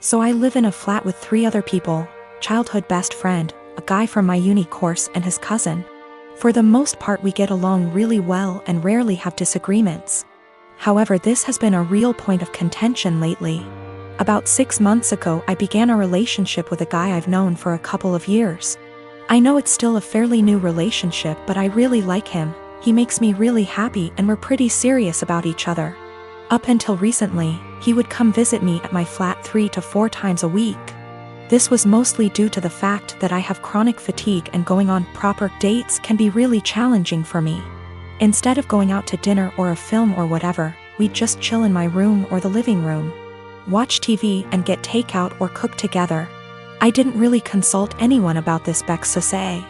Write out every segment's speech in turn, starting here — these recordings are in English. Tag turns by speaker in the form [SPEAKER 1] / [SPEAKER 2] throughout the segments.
[SPEAKER 1] So I live in a flat with 3 other people, childhood best friend, a guy from my uni course and his cousin. For the most part we get along really well and rarely have disagreements. However, this has been a real point of contention lately. About 6 months ago I began a relationship with a guy I've known for a couple of years. I know it's still a fairly new relationship, but I really like him. He makes me really happy and we're pretty serious about each other. Up until recently, he would come visit me at my flat 3 to 4 times a week. This was mostly due to the fact that I have chronic fatigue and going on proper dates can be really challenging for me. Instead of going out to dinner or a film or whatever, we'd just chill in my room or the living room, watch TV and get takeout or cook together. I didn't really consult anyone about this say.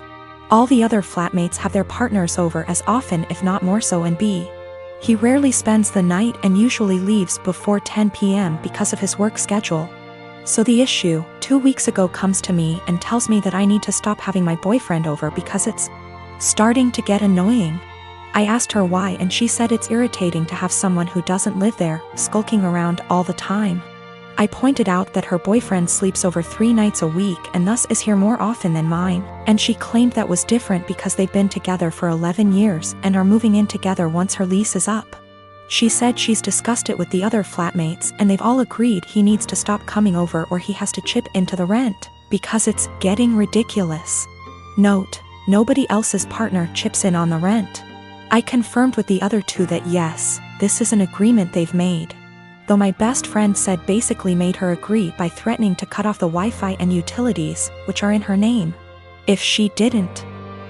[SPEAKER 1] All the other flatmates have their partners over as often if not more so, and he rarely spends the night and usually leaves before 10 p.m. because of his work schedule. So the issue, 2 weeks ago, comes to me and tells me that I need to stop having my boyfriend over because it's starting to get annoying. I asked her why and she said it's irritating to have someone who doesn't live there, skulking around all the time. I pointed out that her boyfriend sleeps over 3 nights a week and thus is here more often than mine, and she claimed that was different because they've been together for 11 years and are moving in together once her lease is up. She said she's discussed it with the other flatmates and they've all agreed he needs to stop coming over or he has to chip into the rent, because it's getting ridiculous. Note, nobody else's partner chips in on the rent. I confirmed with the other 2 that yes, this is an agreement they've made. Though my best friend said basically made her agree by threatening to cut off the Wi-Fi and utilities, which are in her name, if she didn't.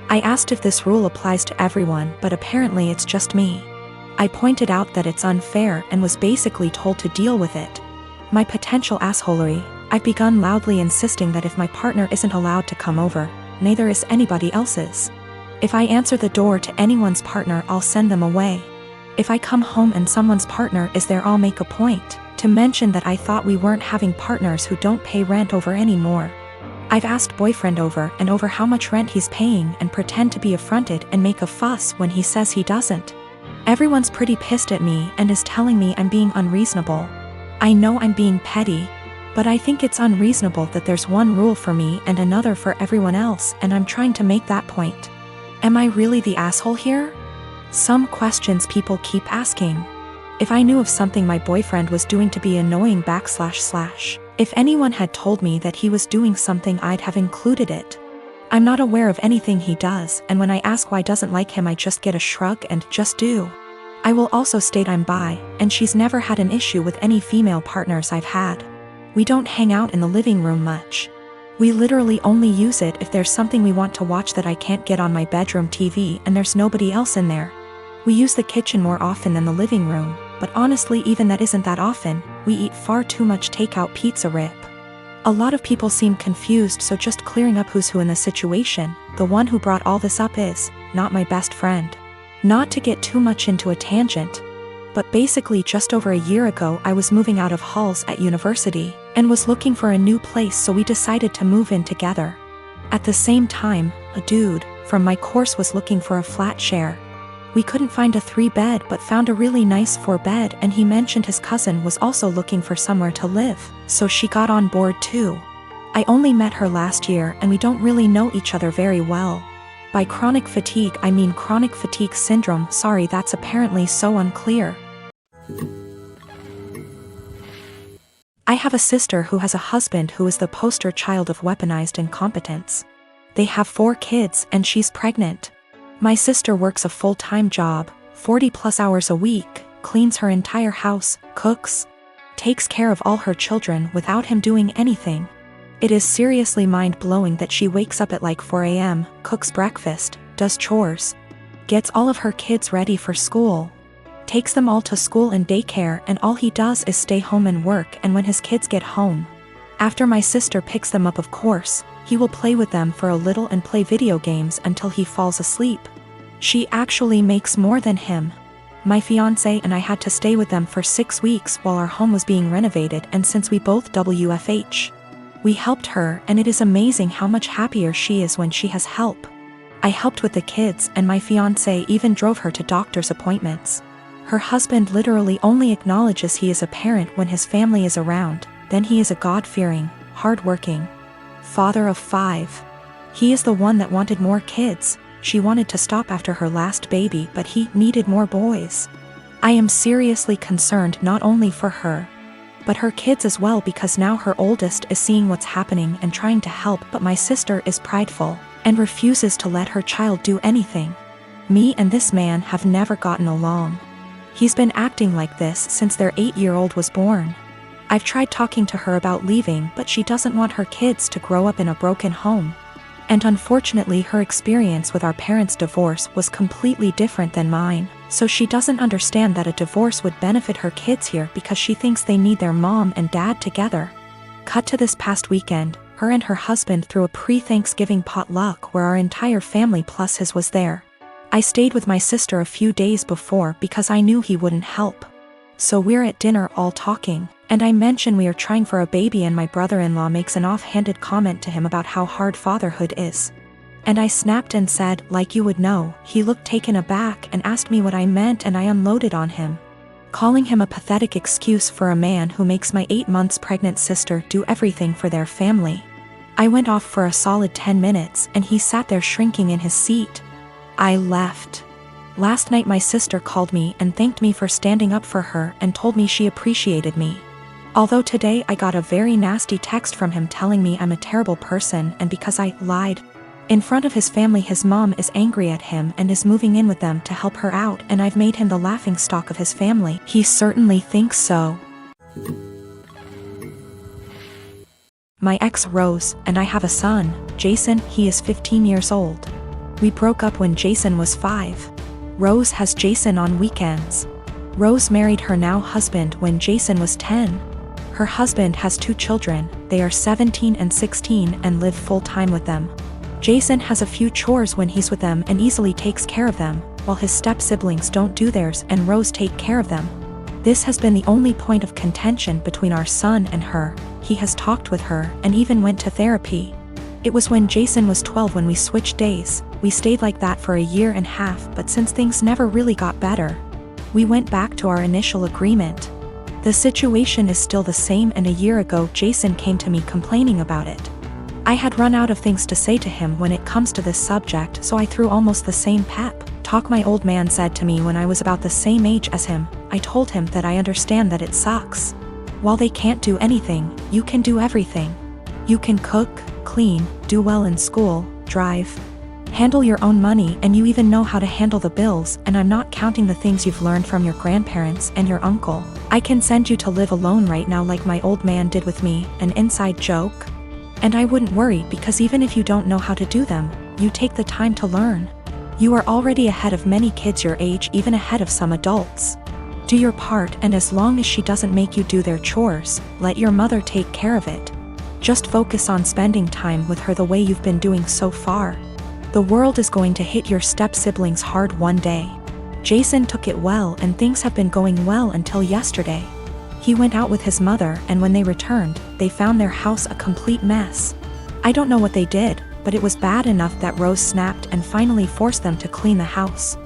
[SPEAKER 1] I asked if this rule applies to everyone, but apparently it's just me. I pointed out that it's unfair and was basically told to deal with it. My potential assholery, I've begun loudly insisting that if my partner isn't allowed to come over, neither is anybody else's. If I answer the door to anyone's partner, I'll send them away. If I come home and someone's partner is there, I'll make a point to mention that I thought we weren't having partners who don't pay rent over anymore. I've asked boyfriend over and over how much rent he's paying and pretend to be affronted and make a fuss when he says he doesn't. Everyone's pretty pissed at me and is telling me I'm being unreasonable. I know I'm being petty, but I think it's unreasonable that there's one rule for me and another for everyone else, and I'm trying to make that point. Am I really the asshole here? Some questions people keep asking. If I knew of something my boyfriend was doing to be annoying / if anyone had told me that he was doing something, I'd have included it. I'm not aware of anything he does, and when I ask why I doesn't like him, I just get a shrug and just do. I will also state I'm bi, and she's never had an issue with any female partners I've had. We don't hang out in the living room much. We literally only use it if there's something we want to watch that I can't get on my bedroom TV and there's nobody else in there. We use the kitchen more often than the living room, but honestly even that isn't that often. We eat far too much takeout pizza rip. A lot of people seem confused, so just clearing up who's who in the situation. The one who brought all this up is not my best friend. Not to get too much into a tangent, but basically just over a year ago I was moving out of halls at university and was looking for a new place, so we decided to move in together. At the same time, a dude from my course was looking for a flat share. We couldn't find a 3-bed but found a really nice 4-bed, and he mentioned his cousin was also looking for somewhere to live, so she got on board too. I only met her last year and we don't really know each other very well. By chronic fatigue I mean chronic fatigue syndrome. Sorry, that's apparently so unclear. I have a sister who has a husband who is the poster child of weaponized incompetence. They have 4 kids and she's pregnant. My sister works a full-time job, 40+ hours a week, cleans her entire house, cooks, takes care of all her children without him doing anything. It is seriously mind-blowing that she wakes up at like 4 a.m., cooks breakfast, does chores, gets all of her kids ready for school, takes them all to school and daycare, and all he does is stay home and work. And when his kids get home, after my sister picks them up, of course, he will play with them for a little and play video games until he falls asleep. She actually makes more than him. My fiance and I had to stay with them for 6 weeks while our home was being renovated, and since we both WFH, we helped her, and it is amazing how much happier she is when she has help. I helped with the kids, and my fiance even drove her to doctor's appointments. Her husband literally only acknowledges he is a parent when his family is around. then he is a God-fearing, hard-working father of 5. He is the one that wanted more kids. She wanted to stop after her last baby, but he needed more boys. I am seriously concerned not only for her, but her kids as well, because now her oldest is seeing what's happening and trying to help, but my sister is prideful and refuses to let her child do anything. Me and this man have never gotten along. He's been acting like this since their 8-year-old was born. I've tried talking to her about leaving, but she doesn't want her kids to grow up in a broken home. And unfortunately, her experience with our parents' divorce was completely different than mine, so she doesn't understand that a divorce would benefit her kids here because she thinks they need their mom and dad together. Cut to this past weekend, her and her husband threw a pre-Thanksgiving potluck where our entire family plus his was there. I stayed with my sister a few days before because I knew he wouldn't help. So we're at dinner all talking, and I mention we are trying for a baby, and my brother-in-law makes an offhanded comment to him about how hard fatherhood is. And I snapped and said, like you would know. He looked taken aback and asked me what I meant, and I unloaded on him, calling him a pathetic excuse for a man who makes my 8 months pregnant sister do everything for their family. I went off for a solid 10 minutes and he sat there shrinking in his seat. I left. Last night my sister called me and thanked me for standing up for her and told me she appreciated me. Although today I got a very nasty text from him telling me I'm a terrible person, and because I lied in front of his family, his mom is angry at him and is moving in with them to help her out, and I've made him the laughingstock of his family. He certainly thinks so. My ex Rose and I have a son, Jason. He is 15 years old. We broke up when Jason was 5. Rose has Jason on weekends. Rose married her now husband when Jason was 10. Her husband has 2 children, they are 17 and 16 and live full-time with them. Jason has a few chores when he's with them and easily takes care of them, while his step-siblings don't do theirs and Rose take care of them. This has been the only point of contention between our son and her. He has talked with her and even went to therapy. It was when Jason was 12 when we switched days. We stayed like that for a year and a half, but since things never really got better, we went back to our initial agreement. The situation is still the same, and a year ago Jason came to me complaining about it. I had run out of things to say to him when it comes to this subject, so I threw almost the same pep talk my old man said to me when I was about the same age as him. I told him that I understand that it sucks. While they can't do anything, you can do everything. You can cook, clean, do well in school, drive, handle your own money, and you even know how to handle the bills, and I'm not counting the things you've learned from your grandparents and your uncle. I can send you to live alone right now like my old man did with me, an inside joke. And I wouldn't worry, because even if you don't know how to do them, you take the time to learn. You are already ahead of many kids your age, even ahead of some adults. Do your part, and as long as she doesn't make you do their chores, let your mother take care of it. Just focus on spending time with her the way you've been doing so far. The world is going to hit your step-siblings hard one day. Jason took it well, and things have been going well until yesterday. He went out with his mother, and when they returned, they found their house a complete mess. I don't know what they did, but it was bad enough that Rose snapped and finally forced them to clean the house.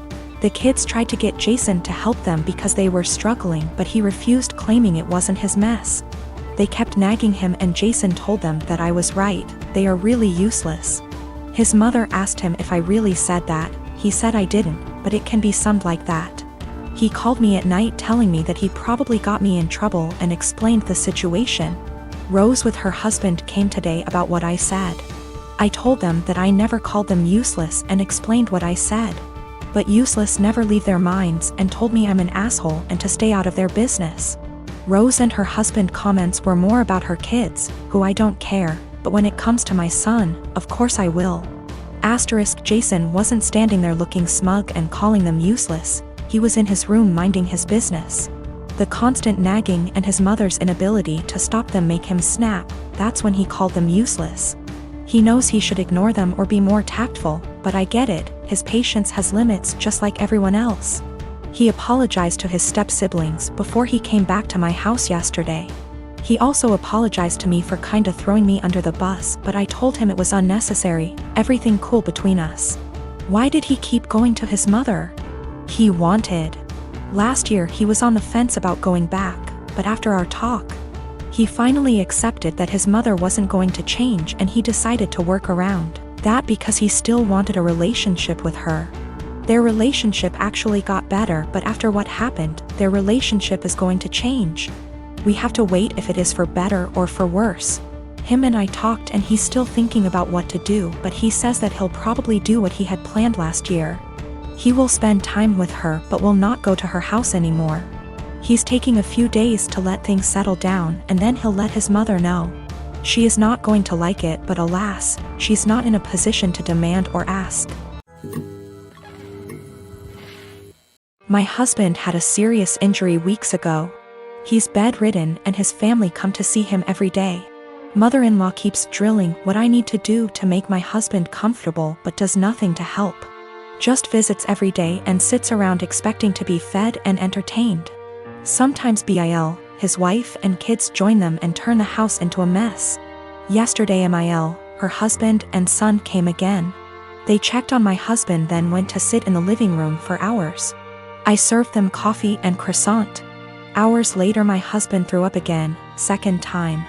[SPEAKER 1] The kids tried to get Jason to help them because they were struggling, but he refused, claiming it wasn't his mess. They kept nagging him, and Jason told them that I was right. They are really useless. His mother asked him if I really said that. He said I didn't, but it can be summed like that. He called me at night telling me that he probably got me in trouble and explained the situation. Rose with her husband came today about what I said. I told them that I never called them useless and explained what I said. But useless never leave their minds, and told me I'm an asshole and to stay out of their business. Rose and her husband comments were more about her kids, who I don't care, but when it comes to my son, of course I will. Jason wasn't standing there looking smug and calling them useless. He was in his room minding his business. The constant nagging and his mother's inability to stop them make him snap. That's when he called them useless. He knows he should ignore them or be more tactful, but I get it. His patience has limits just like everyone else. He apologized to his step-siblings before he came back to my house yesterday. He also apologized to me for kinda throwing me under the bus, but I told him it was unnecessary, everything cool between us. Why did he keep going to his mother? He wanted. Last year he was on the fence about going back, but after our talk, He finally accepted that his mother wasn't going to change, and he decided to work around that because he still wanted a relationship with her. Their relationship actually got better, but after what happened, their relationship is going to change. We have to wait if it is for better or for worse. Him and I talked, and he's still thinking about what to do, but he says that he'll probably do what he had planned last year. He will spend time with her but will not go to her house anymore. He's taking a few days to let things settle down, and then he'll let his mother know. She is not going to like it, but alas, she's not in a position to demand or ask. My husband had a serious injury weeks ago. He's bedridden, and his family come to see him every day. Mother-in-law keeps drilling what I need to do to make my husband comfortable, but does nothing to help. Just visits every day and sits around expecting to be fed and entertained. Sometimes Bil, his wife and kids join them and turn the house into a mess. Yesterday Mil, her husband and son came again. They checked on my husband, then went to sit in the living room for hours. I served them coffee and croissant. Hours later my husband threw up again, second time.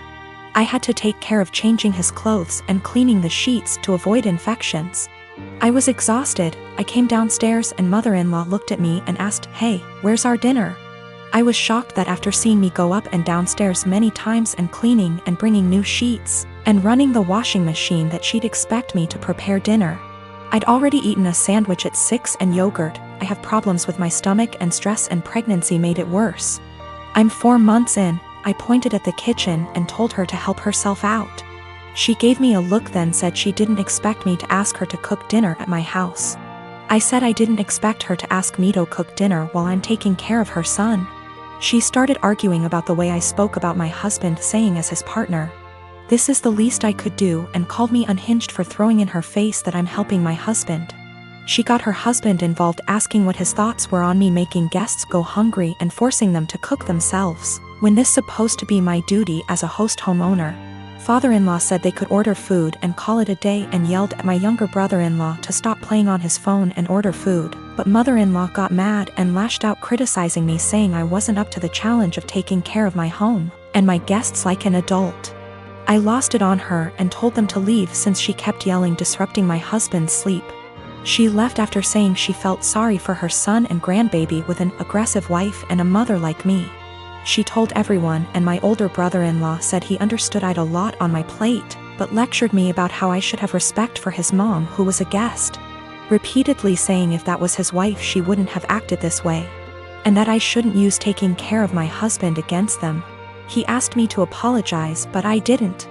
[SPEAKER 1] I had to take care of changing his clothes and cleaning the sheets to avoid infections. I was exhausted. I came downstairs and mother-in-law looked at me and asked, "Hey, where's our dinner?" I was shocked that after seeing me go up and downstairs many times and cleaning and bringing new sheets and running the washing machine that she'd expect me to prepare dinner. I'd already eaten a sandwich at 6 and yogurt. I have problems with my stomach, and stress and pregnancy made it worse. I'm 4 months in. I pointed at the kitchen and told her to help herself out. She gave me a look, then said she didn't expect me to ask her to cook dinner at my house. I said I didn't expect her to ask me to cook dinner while I'm taking care of her son. She started arguing about the way I spoke about my husband, saying as his partner. This is the least I could do, and called me unhinged for throwing in her face that I'm helping my husband. She got her husband involved, asking what his thoughts were on me making guests go hungry and forcing them to cook themselves, when this supposed to be my duty as a host homeowner. Father-in-law said they could order food and call it a day, and yelled at my younger brother-in-law to stop playing on his phone and order food, but mother-in-law got mad and lashed out, criticizing me, saying I wasn't up to the challenge of taking care of my home and my guests like an adult. I lost it on her and told them to leave since she kept yelling, disrupting my husband's sleep. She left after saying she felt sorry for her son and grandbaby with an aggressive wife and a mother like me. She told everyone, and my older brother-in-law said he understood I'd a lot on my plate, but lectured me about how I should have respect for his mom, who was a guest, repeatedly saying if that was his wife she wouldn't have acted this way, and that I shouldn't use taking care of my husband against them. He asked me to apologize, but I didn't.